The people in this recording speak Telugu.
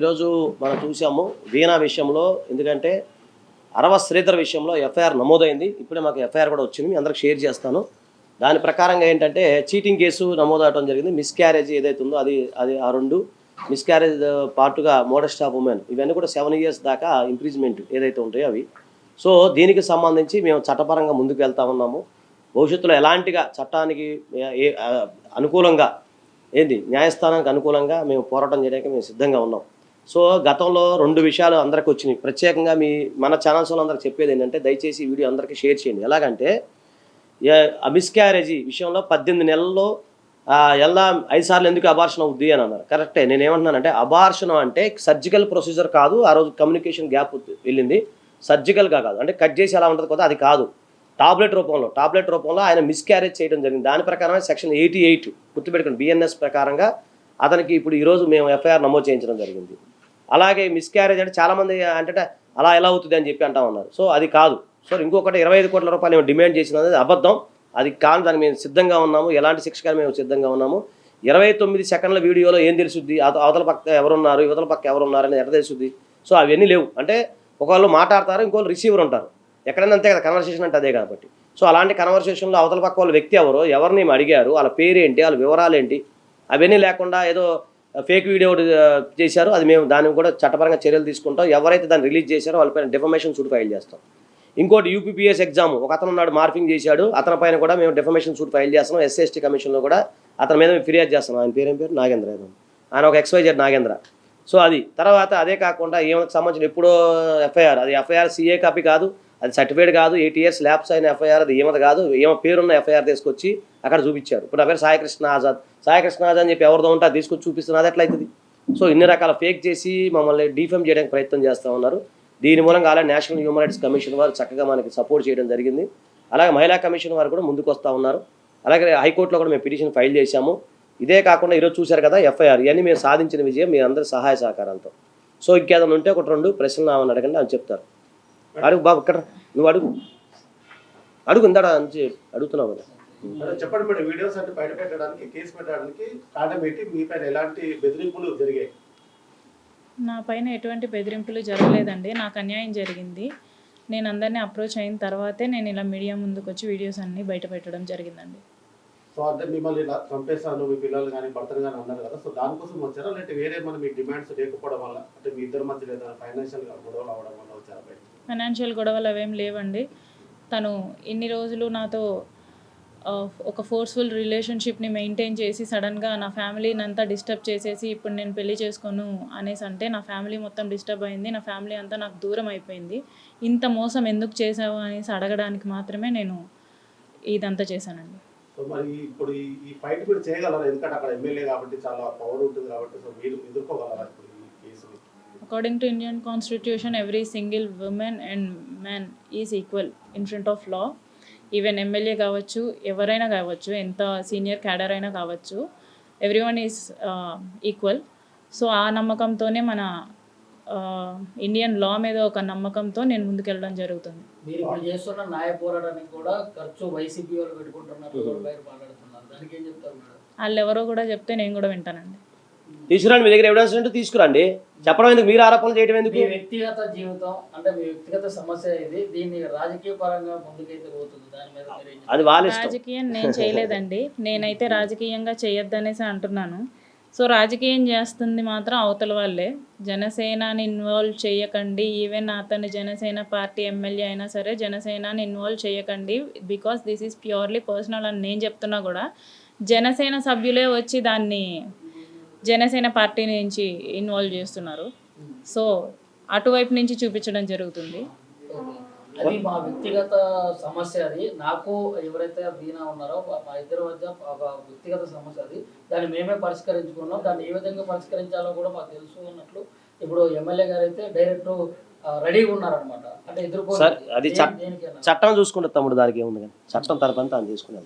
ఈరోజు మనం చూసాము వీణా విషయంలో. ఎందుకంటే అరవ శ్రీధర్ విషయంలో ఎఫ్ఐఆర్ నమోదైంది. ఇప్పుడే మాకు ఎఫ్ఐఆర్ కూడా వచ్చింది, మీ అందరికి షేర్ చేస్తాను. దాని ప్రకారంగా ఏంటంటే చీటింగ్ కేసు నమోదవడం జరిగింది. మిస్క్యారేజ్ ఏదైతే ఉందో అది అది ఆ రెండు మిస్క్యారేజ్ పార్టుగా మోడెస్ట్ ఆఫ్ ఉమెన్ ఇవన్నీ కూడా 7 years దాకా ఇంప్రీజ్మెంట్ ఏదైతే ఉంటాయో అవి. సో దీనికి సంబంధించి మేము చట్టపరంగా ముందుకు వెళ్తా ఉన్నాము. భవిష్యత్తులో ఎలాంటిగా చట్టానికి అనుకూలంగా న్యాయస్థానానికి అనుకూలంగా మేము పోరాటం చేయడానికి మేము సిద్ధంగా ఉన్నాం. సో గతంలో 2 విషయాలు అందరికి వచ్చినాయి. ప్రత్యేకంగా మన ఛానల్స్ అందరికి చెప్పేది ఏంటంటే దయచేసి ఈ వీడియో అందరికీ షేర్ చేయండి. ఎలాగంటే మిస్క్యారేజీ విషయంలో 18 నెలల్లో 5 సార్లు ఎందుకు అబార్షన్ అవుద్ది అని అన్నారు. కరెక్టే. నేనేమంటున్నానంటే అబార్షన్ అంటే సర్జికల్ ప్రొసీజర్ కాదు. ఆ రోజు కమ్యూనికేషన్ గ్యాప్ వెళ్ళింది. సర్జికల్గా కాదు, అంటే కట్ చేసి ఎలా ఉంటుంది కదా, అది కాదు. టాబ్లెట్ రూపంలో ఆయన మిస్క్యారేజ్ చేయడం జరిగింది. దాని ప్రకారమే సెక్షన్ 88 గుర్తుపెట్టుకుని బిఎన్ఎస్ ప్రకారంగా అతనికి ఇప్పుడు ఈరోజు మేము ఎఫ్ఐఆర్ నమోదు చేయించడం జరిగింది. అలాగే మిస్క్యారేజ్ అంటే చాలామంది అంటే అలా ఎలా అవుతుంది అని చెప్పి అంటా ఉన్నారు. సో అది కాదు. సో ఇంకొకటి 25 కోట్ల రూపాయలు మేము డిమాండ్ చేసినది అబద్ధం. అది కాదు. దానికి మేము సిద్ధంగా ఉన్నాము. ఎలాంటి శిక్షగా మేము సిద్ధంగా ఉన్నాము. 29 సెకండ్ల వీడియోలో ఏం తెలుసుద్ది, అవతల పక్క ఎవరున్నారు, యువతల పక్క ఎవరున్నారని ఎట్లా తెలుసుద్ది. సో అవన్నీ లేవు. అంటే ఒకళ్ళు మాట్లాడతారు, ఇంకోళ్ళు రిసీవర్ ఉంటారు. ఎక్కడైనా అంతే కదా, కన్వర్సేషన్ అంటే అదే కాబట్టి. సో అలాంటి కన్వర్సేషన్లో అవతల పక్క వాళ్ళ వ్యక్తి ఎవరో, ఎవరిని అడిగారు, వాళ్ళ పేరేంటి, వాళ్ళ వివరాలు ఏంటి, అవన్నీ లేకుండా ఏదో ఫేక్ వీడియో చేశారు. అది మేము దానికి కూడా చట్టపరంగా చర్యలు తీసుకుంటాం. ఎవరైతే దాన్ని రిలీజ్ చేశారో వాళ్ళపైన డిఫమేషన్ సూట్ ఫైల్ చేస్తాం. ఇంకోటి యూపీపీఎస్ ఎగ్జామ్ ఒక అతను ఉన్నాడు, మార్పింగ్ చేశాడు, అతని పైన కూడా మేము డిఫమేషన్ సూట్ ఫైల్ చేస్తున్నాం. ఎస్సీ కమిషన్లో కూడా అతని మీద మేము ఫిర్యాదు చేస్తున్నాం. ఆయన పేరు నాగేంద్ర, ఆయన ఒక XYZ నాగేంద్ర. సో అది తర్వాత అదే కాకుండా ఏమైనా సంబంధించిన ఎప్పుడో ఎఫ్ఐఆర్, అది ఎఫ్ఐఆర్ CA కాపీ కాదు, అది సర్టిఫైడ్ కాదు, 8 years ల్యాప్స్ అయిన ఎఫ్ఐఆర్, అది ఏమది కాదు. ఏమో పేరున్న ఎఫ్ఐఆర్ తీసుకొచ్చి అక్కడ చూపించారు. ఇప్పుడు నా పేరు సాయికృష్ణ ఆజాద్ అని చెప్పి ఎవరిదో ఉంటే అది తీసుకొచ్చి చూపిస్తున్నది ఎట్లయితుంది. సో ఇన్ని రకాల ఫేక్ చేసి మమ్మల్ని డిఫేమ్ చేయడానికి ప్రయత్నం చేస్తూ ఉన్నారు. దీని మూలంగా అలాగే నేషనల్ హ్యూమన్ రైట్స్ కమిషన్ వారు చక్కగా మనకి సపోర్ట్ చేయడం జరిగింది. అలాగే మహిళా కమిషన్ వారు కూడా ముందుకు వస్తూ ఉన్నారు. అలాగే హైకోర్టులో కూడా మేము పిటిషన్ ఫైల్ చేశాము. ఇదే కాకుండా ఈరోజు చూశారు కదా ఎఫ్ఐఆర్, ఇవన్నీ మేము సాధించిన విజయం మీ అందరి సహాయ సహకారాలతో. సో ఇంకేదైనా ఉంటే 1-2 ప్రశ్నలు అని అడగండి, అని చెప్తారు. అడుగు బాబు, ఇక్కడ నువ్వు అడుగు ఇందాడ అని అడుగుతున్నావు కదా. చెప్పండి మేడం, వీడియోస్ అంటే బయట పెట్టడానికి, కేసు పెట్టడానికి కారణం ఏంటి? మీ పైన ఎలాంటి బెదిరింపులు జరిగాయి? నా పైన ఎటువంటి బెదిరింపులు జరగలేదండి. నాకు అన్యాయం జరిగింది. నేను అందరినీ అప్రోచ్ అయిన తర్వాతే నేను ఇలా మీడియా ముందుకు వచ్చి వీడియోస్ అన్నీ బయట పెట్టడం జరిగిందండి. సో అంటే మిమ్మల్ని ఇలా చంపేస్తాను, మీ పిల్లలు కానీ భర్తలు కానీ అన్నారు కదా, సో దానికోసం వచ్చారా, లేకపోతే వేరే మీ డిమాండ్స్ లేకపోవడం వల్ల, అంటే మీ ఇద్దరి మధ్య లేదా ఫైనాన్షియల్ గొడవలు అవడం వల్ల వచ్చారా? ఫైనాన్షియల్ గొడవలు అవేం లేవండి. తను ఇన్ని రోజులు నాతో ఒక ఫోర్స్ఫుల్ రిలేషన్షిప్ని మెయింటైన్ చేసి సడన్గా నా ఫ్యామిలీని అంతా డిస్టర్బ్ చేసేసి ఇప్పుడు నేను పెళ్లి చేసుకోను అనేసి అంటే నా ఫ్యామిలీ మొత్తం డిస్టర్బ్ అయింది. నా ఫ్యామిలీ అంతా నాకు దూరం అయిపోయింది. ఇంత మోసం ఎందుకు చేసావు అనేసి అడగడానికి మాత్రమే నేను ఇదంతా చేశానండి. సో మరి ఇప్పుడు ఈ ఫైట్ మీరు చేయగలరా? ఎందుకంటే అక్కడ ఎమ్మెల్యే కాబట్టి చాలా పవర్ ఉంటుంది కాబట్టి, సో మీరు ఎదుర్కోగలరా ఇప్పుడు ఈ కేసుని? According to Indian Constitution, every single woman and man is equal in front of law. Even MLA కావచ్చు, ఎవరైనా కావచ్చు, ఎంత సీనియర్ క్యాడర్ అయినా కావచ్చు, ఎవ్రీవన్ ఈజ్ ఈక్వల్. సో ఆ నమ్మకంతోనే మన ఇండియన్ లా మీద ఒక నమ్మకంతో నేను ముందుకెళ్ళడం జరుగుతుంది. మీరు ఇప్పుడు చేస్తున్న న్యాయ పోరాటానికి కూడా ఖర్చు వైసీపీ వాళ్ళు పెట్టుకుంటున్నారు, మాట్లాడుతున్నారు, దానికి ఏం చెప్తారు మేడం? వాళ్ళు ఎవరో కూడా చెప్తే నేను కూడా వింటానండి. తీసుకురండి, మీ దగ్గర ఎవిడెన్స్ ఉంటే తీసుకురండి. చెప్పడం ఎందుకు, మీరు ఆరోపణలు చేయడం ఎందుకు? మీ వ్యక్తిగత జీవితం అంటే మీ వ్యక్తిగత సమస్య ఇది, దీన్ని రాజకీయ పరంగా ముందుకైతే పోతుంది, దాని మీద అది వాళ్ళ ఇష్టం. రాజకీయం నేను చేయలేదండి. నేనైతే రాజకీయంగా చేయొద్దనేసి అంటున్నాను. సో రాజకీయం చేస్తుంది మాత్రం అవతల వాళ్ళే. జనసేనని ఇన్వాల్వ్ చేయకండి. ఈవెన్ అతను జనసేన పార్టీ ఎమ్మెల్యే అయినా సరే జనసేనని ఇన్వాల్వ్ చేయకండి, because this is purely personal అని నేను చెప్తున్నా కూడా జనసేన సభ్యులే వచ్చి దాన్ని జనసేన పార్టీ నుంచి ఇన్వాల్వ్ చేస్తున్నారు. సో అటువైపు నుంచి చూపించడం జరుగుతుంది. అది మా వ్యక్తిగత సమస్య. అది నాకు ఎవరైతే వీణా ఉన్నారో మా ఇద్దరి మధ్య ఒక వ్యక్తిగత సమస్య. అది దాన్ని మేమే పరిష్కరించుకున్నాం. దాన్ని ఏ విధంగా పరిష్కరించాలో కూడా మాకు తెలుసు అన్నట్లు ఇప్పుడు ఎమ్మెల్యే గారు అయితే డైరెక్ట్ రెడీగా ఉన్నారనమాట. అంటే ఎదుర్కో అది చట్టం చూసుకుంటే తమ్ముడు, దానికి ఏముంది కానీ చట్టం తరపంతా అని తీసుకున్నాను.